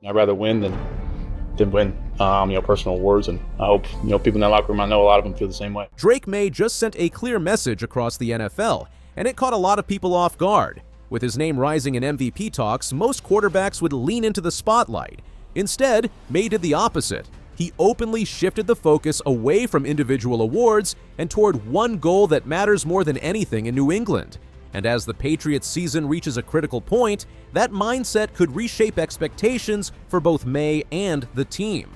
I'd rather win than win, personal awards, and I hope, people in that locker room, I know a lot of them feel the same way. Drake Maye just sent a clear message across the NFL, and it caught a lot of people off guard. With his name rising in MVP talks, most quarterbacks would lean into the spotlight. Instead, Maye did the opposite. He openly shifted the focus away from individual awards and toward one goal that matters more than anything in New England. And as the Patriots season reaches a critical point, that mindset could reshape expectations for both Maye and the team.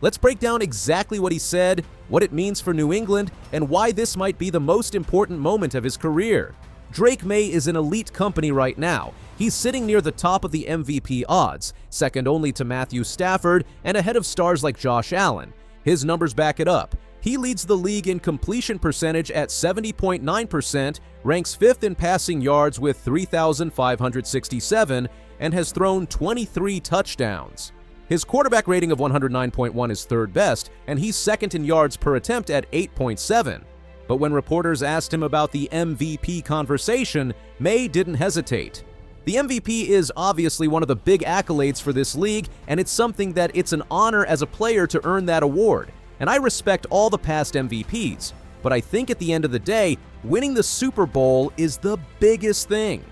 Let's break down exactly what he said, what it means for New England, and why this might be the most important moment of his career. Drake Maye is in elite company right now. He's sitting near the top of the MVP odds, second only to Matthew Stafford and ahead of stars like Josh Allen. His numbers back it up. He leads the league in completion percentage at 70.9%, ranks 5th in passing yards with 3,567, and has thrown 23 touchdowns. His quarterback rating of 109.1 is third best, and he's second in yards per attempt at 8.7. But when reporters asked him about the MVP conversation, Maye didn't hesitate. The MVP is obviously one of the big accolades for this league, and it's something that it's an honor as a player to earn that award. And I respect all the past MVPs, but I think at the end of the day, winning the Super Bowl is the biggest thing.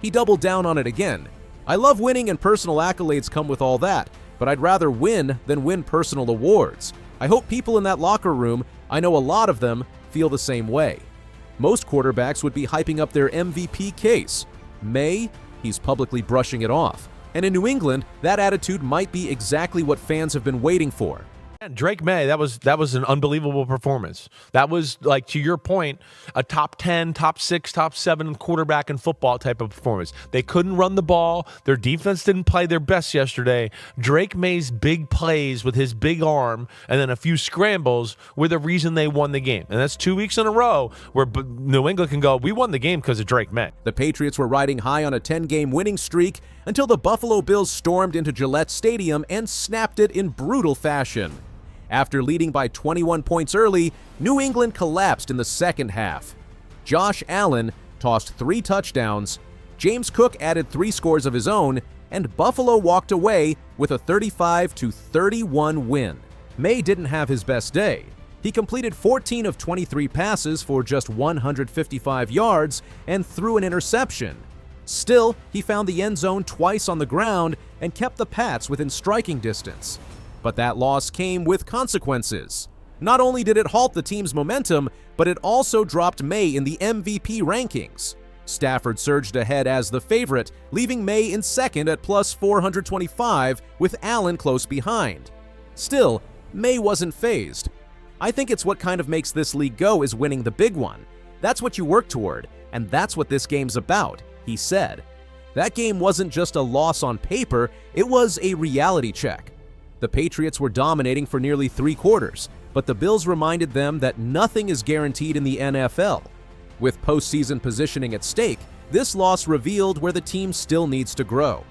He doubled down on it again. I love winning and personal accolades come with all that, but I'd rather win than win personal awards. I hope people in that locker room, I know a lot of them, feel the same way. Most quarterbacks would be hyping up their MVP case. Maye, he's publicly brushing it off. And in New England, that attitude might be exactly what fans have been waiting for. Drake Maye, that was an unbelievable performance. That was, like, to your point, a top 10, top 6, top 7 quarterback in football type of performance. They couldn't run the ball. Their defense didn't play their best yesterday. Drake Maye's big plays with his big arm and then a few scrambles were the reason they won the game. And that's 2 weeks in a row where New England can go, we won the game because of Drake Maye. The Patriots were riding high on a 10-game winning streak until the Buffalo Bills stormed into Gillette Stadium and snapped it in brutal fashion. After leading by 21 points early, New England collapsed in the second half. Josh Allen tossed 3 touchdowns, James Cook added 3 scores of his own, and Buffalo walked away with a 35-31 win. Maye didn't have his best day. He completed 14 of 23 passes for just 155 yards and threw an interception. Still, he found the end zone twice on the ground and kept the Pats within striking distance. But that loss came with consequences. Not only did it halt the team's momentum, but it also dropped Maye in the MVP rankings. Stafford surged ahead as the favorite, leaving Maye in second at plus 425, with Allen close behind. Still, Maye wasn't fazed. I think it's what kind of makes this league go is winning the big one. That's what you work toward, and that's what this game's about, he said. That game wasn't just a loss on paper, it was a reality check. The Patriots were dominating for nearly 3 quarters, but the Bills reminded them that nothing is guaranteed in the NFL. With postseason positioning at stake, this loss revealed where the team still needs to grow.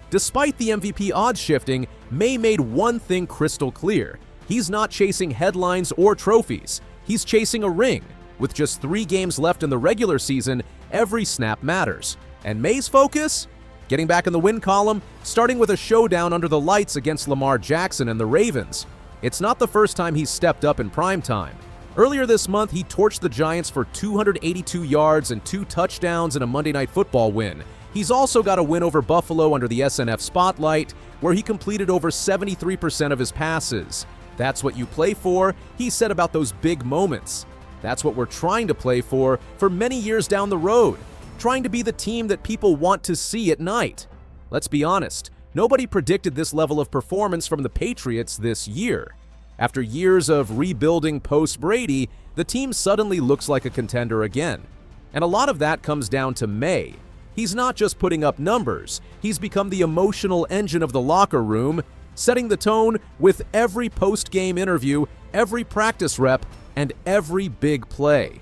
Despite the MVP odds shifting, Maye made one thing crystal clear. He's not chasing headlines or trophies. He's chasing a ring. With just 3 games left in the regular season, every snap matters. And Maye's focus? Getting back in the win column, starting with a showdown under the lights against Lamar Jackson and the Ravens. It's not the first time he's stepped up in primetime. Earlier this month, he torched the Giants for 282 yards and 2 touchdowns in a Monday Night Football win. He's also got a win over Buffalo under the SNF spotlight, where he completed over 73% of his passes. That's what you play for, he said about those big moments. That's what we're trying to play for many years down the road. Trying to be the team that people want to see at night. Let's be honest, nobody predicted this level of performance from the Patriots this year. After years of rebuilding post-Brady, the team suddenly looks like a contender again. And a lot of that comes down to Maye. He's not just putting up numbers, he's become the emotional engine of the locker room, setting the tone with every post-game interview, every practice rep, and every big play.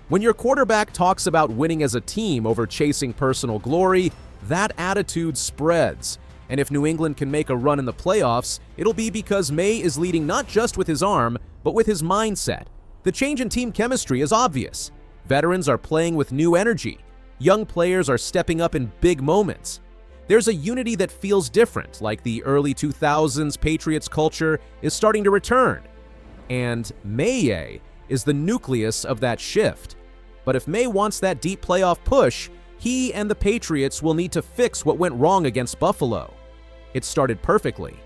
When your quarterback talks about winning as a team over chasing personal glory, that attitude spreads. And if New England can make a run in the playoffs, it'll be because Maye is leading not just with his arm, but with his mindset. The change in team chemistry is obvious. Veterans are playing with new energy. Young players are stepping up in big moments. There's a unity that feels different, like the early 2000s Patriots culture is starting to return. And Maye is the nucleus of that shift. But if Maye wants that deep playoff push, he and the Patriots will need to fix what went wrong against Buffalo. It started perfectly.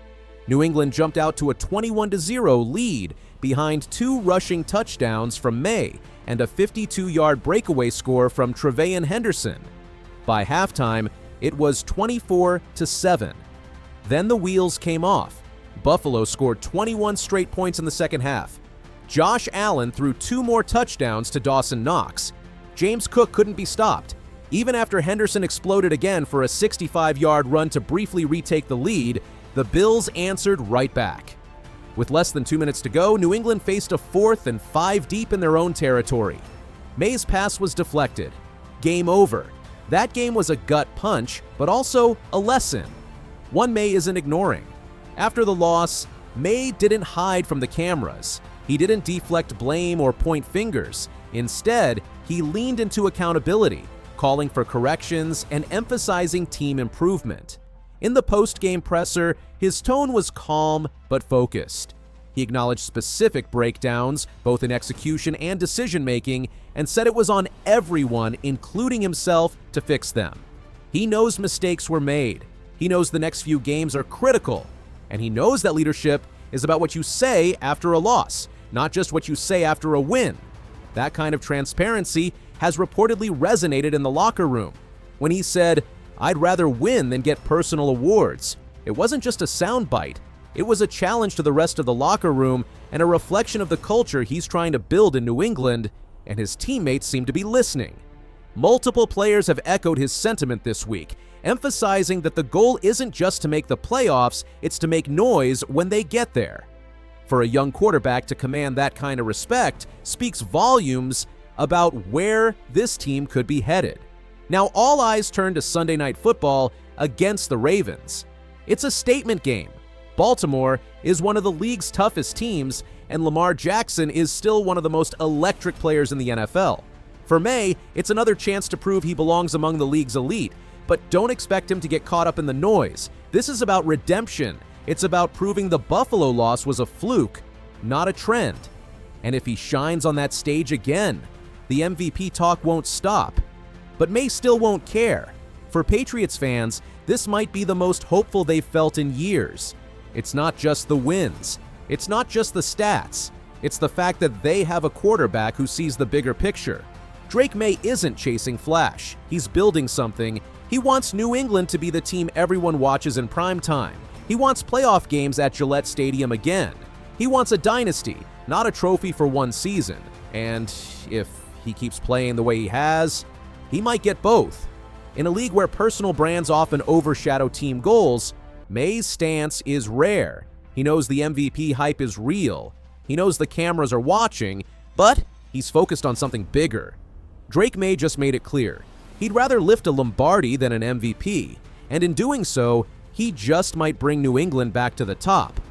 New England jumped out to a 21-0 lead behind 2 rushing touchdowns from Maye and a 52-yard breakaway score from Tre'Veyon Henderson. By halftime, it was 24-7. Then the wheels came off. Buffalo scored 21 straight points in the second half. Josh Allen threw 2 more touchdowns to Dawson Knox. James Cook couldn't be stopped. Even after Henderson exploded again for a 65-yard run to briefly retake the lead, the Bills answered right back. With less than 2 minutes to go, New England faced a 4th and 5 deep in their own territory. Maye's pass was deflected. Game over. That game was a gut punch, but also a lesson. One Maye isn't ignoring. After the loss, Maye didn't hide from the cameras. He didn't deflect blame or point fingers. Instead, he leaned into accountability, calling for corrections and emphasizing team improvement. In the post-game presser, his tone was calm but focused. He acknowledged specific breakdowns, both in execution and decision-making, and said it was on everyone, including himself, to fix them. He knows mistakes were made. He knows the next few games are critical. And he knows that leadership is about what you say after a loss, not just what you say after a win. That kind of transparency has reportedly resonated in the locker room. When he said, "I'd rather win than get personal awards," it wasn't just a soundbite. It was a challenge to the rest of the locker room and a reflection of the culture he's trying to build in New England, and his teammates seem to be listening. Multiple players have echoed his sentiment this week, emphasizing that the goal isn't just to make the playoffs, it's to make noise when they get there. For a young quarterback to command that kind of respect speaks volumes about where this team could be headed. Now all eyes turn to Sunday Night Football against the Ravens. It's a statement game. Baltimore is one of the league's toughest teams, and Lamar Jackson is still one of the most electric players in the NFL. For Maye, it's another chance to prove he belongs among the league's elite, but don't expect him to get caught up in the noise. This is about redemption. It's about proving the Buffalo loss was a fluke, not a trend. And if he shines on that stage again, the MVP talk won't stop. But Maye still won't care. For Patriots fans, this might be the most hopeful they've felt in years. It's not just the wins. It's not just the stats. It's the fact that they have a quarterback who sees the bigger picture. Drake Maye isn't chasing flash. He's building something. He wants New England to be the team everyone watches in prime time. He wants playoff games at Gillette Stadium again. He wants a dynasty, not a trophy for one season. And if he keeps playing the way he has, he might get both. In a league where personal brands often overshadow team goals, Maye's stance is rare. He knows the MVP hype is real. He knows the cameras are watching, but he's focused on something bigger. Drake Maye just made it clear. He'd rather lift a Lombardi than an MVP, and in doing so, he just might bring New England back to the top.